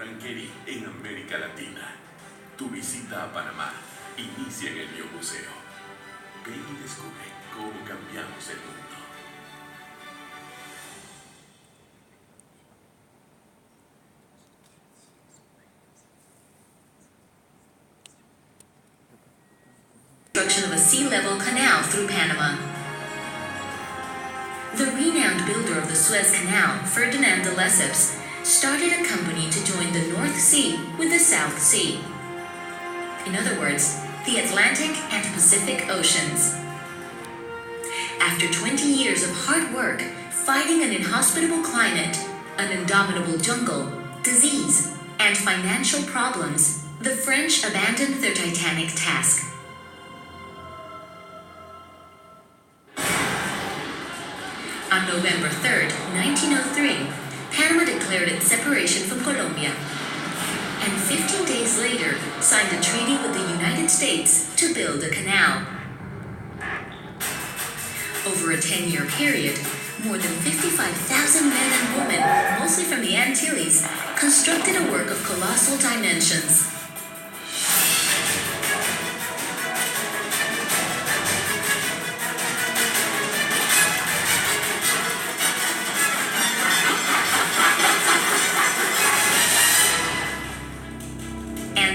extranjeri en América Latina. Tu visita a Panamá inicia en el biomuseo. Ven y descubre cómo cambiamos el mundo. Construction of a sea-level canal through Panama. The renowned builder of the Suez Canal, Ferdinand de Lesseps, started a company to join the North Sea with the South Sea. In other words, the Atlantic and Pacific Oceans. After 20 years of hard work, fighting an inhospitable climate, an indomitable jungle, disease, and financial problems, the French abandoned their titanic task. On November 3, 1903, Panama declared its separation from Colombia, and 15 days later signed a treaty with the United States to build a canal. Over a 10-year period, more than 55,000 men and women, mostly from the Antilles, constructed a work of colossal dimensions.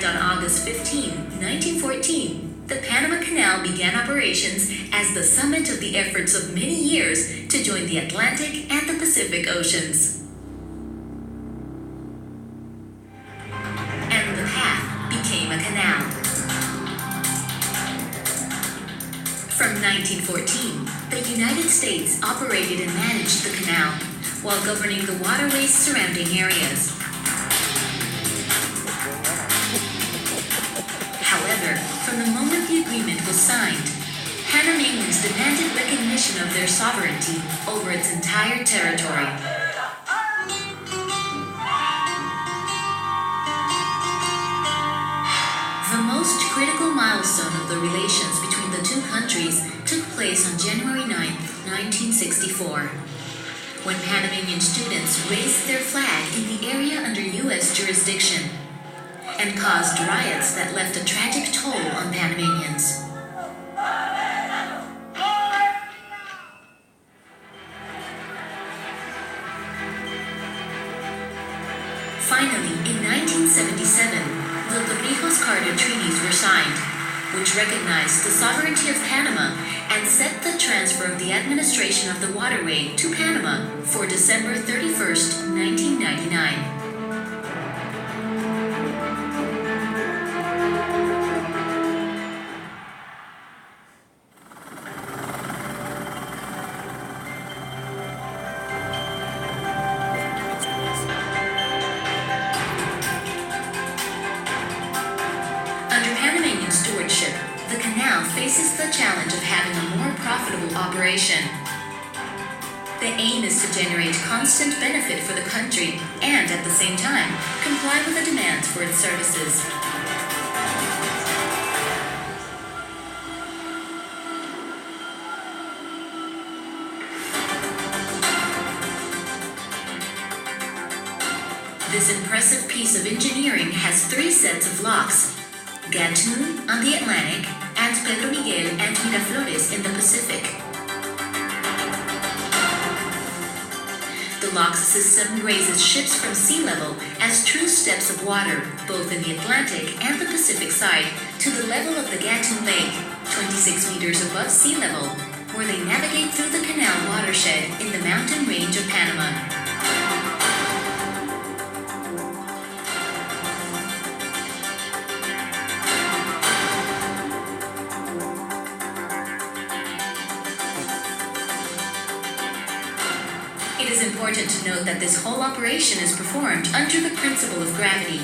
On August 15, 1914, the Panama Canal began operations as the summit of the efforts of many years to join the Atlantic and the Pacific Oceans. And the path became a canal. From 1914, the United States operated and managed the canal, while governing the waterways surrounding areas. However, from the moment the agreement was signed, Panamanians demanded recognition of their sovereignty over its entire territory. The most critical milestone of the relations between the two countries took place on January 9, 1964, when Panamanian students raised their flag in the area under U.S. jurisdiction and caused riots that left a tragic toll on Panamanians. Finally, in 1977, the Torrijos-Carter treaties were signed, which recognized the sovereignty of Panama and set the transfer of the administration of the waterway to Panama for December 31st, 1999. Stewardship, the canal faces the challenge of having a more profitable operation. The aim is to generate constant benefit for the country and, at the same time, comply with the demands for its services. This impressive piece of engineering has 3 sets of locks: Gatun on the Atlantic, and Pedro Miguel and Miraflores in the Pacific. The lock system raises ships from sea level as true steps of water, both in the Atlantic and the Pacific side, to the level of the Gatun Lake, 26 meters above sea level, where they navigate through the canal watershed in the mountain range of Panama. It is important to note that this whole operation is performed under the principle of gravity.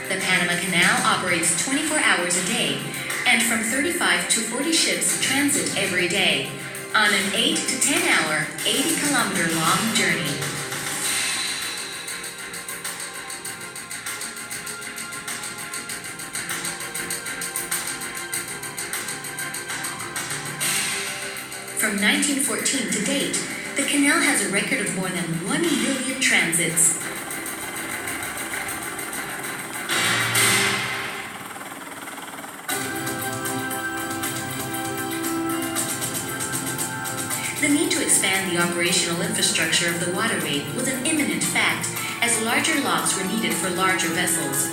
The Panama Canal operates 24 hours a day, and from 35 to 40 ships transit every day on an 8 to 10 hour, 80-kilometer long journey. From 1914 to date, the canal has a record of more than 1 million transits. The need to expand the operational infrastructure of the waterway was an imminent fact, as larger locks were needed for larger vessels.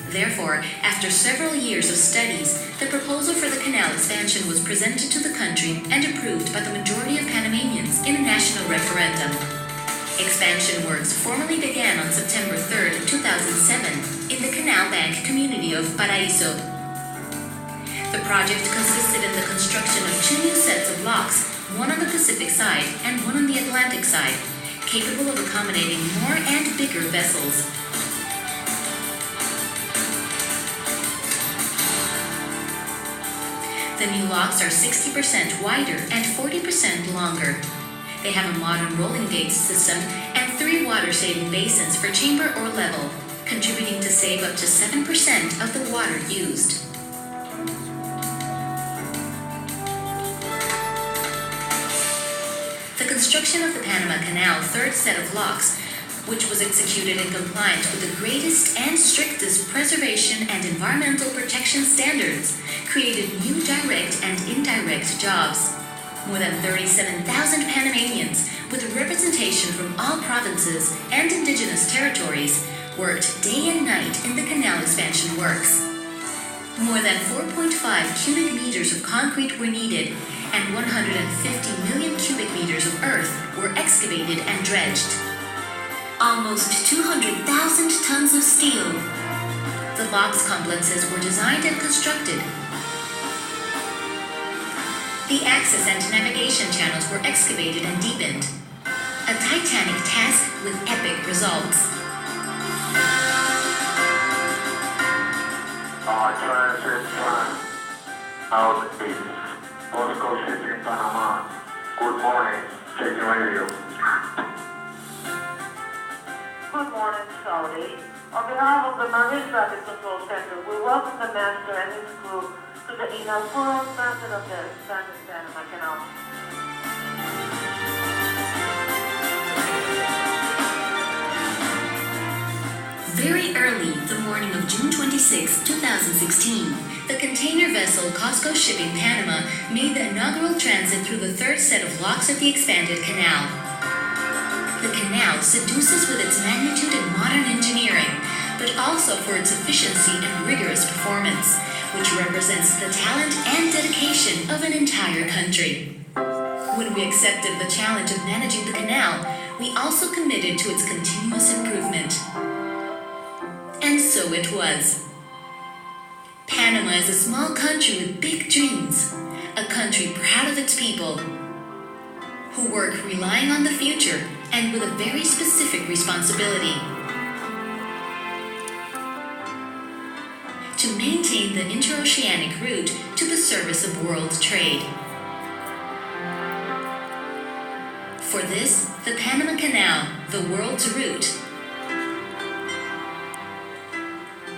Therefore, after several years of studies, the proposal for the canal expansion was presented to the country and approved by the majority of Panamanians in a national referendum. Expansion works formally began on September 3, 2007, in the Canal Bank community of Paraíso. The project consisted in the construction of 2 new sets of locks, one on the Pacific side and one on the Atlantic side, capable of accommodating more and bigger vessels. The new locks are 60% wider and 40% longer. They have a modern rolling gate system and 3 water-saving basins for chamber or level, contributing to save up to 7% of the water used. The construction of the Panama Canal third set of locks, which was executed in compliance with the greatest and strictest preservation and environmental protection standards, created new direct and indirect jobs. More than 37,000 Panamanians, with representation from all provinces and indigenous territories, worked day and night in the canal expansion works. More than 4.5 cubic meters of concrete were needed, and 150 million cubic meters of earth were excavated and dredged. Almost 200,000 tons of steel. The locks complexes were designed and constructed. The access and navigation channels were excavated and deepened. A titanic task with epic results. Transit plan. Out east. Bosco Shipping, Panama. Good morning. Checking radio. Good morning, Saudi. On behalf of the Marine Traffic Control Center, we welcome the Master and his crew to the inaugural transit of the expanded Panama Canal. Very early, the morning of June 26, 2016, the container vessel Costco Shipping Panama made the inaugural transit through the third set of locks of the expanded canal. The canal seduces with its magnitude and modern engineering, but also for its efficiency and rigorous performance, which represents the talent and dedication of an entire country. When we accepted the challenge of managing the canal, we also committed to its continuous improvement. And so it was. Panama is a small country with big dreams, a country proud of its people, who work relying on the future and with a very specific responsibility to maintain the interoceanic route to the service of world trade. For this, the Panama Canal, the world's route.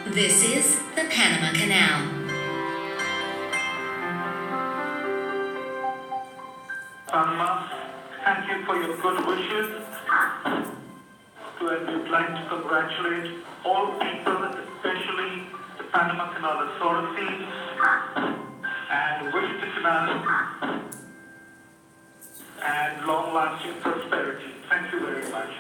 This is the Panama Canal. Panama, thank you for your good wishes. And we'd like to congratulate all people, especially the Panama Canal authorities, and wish the canal and long-lasting prosperity. Thank you very much.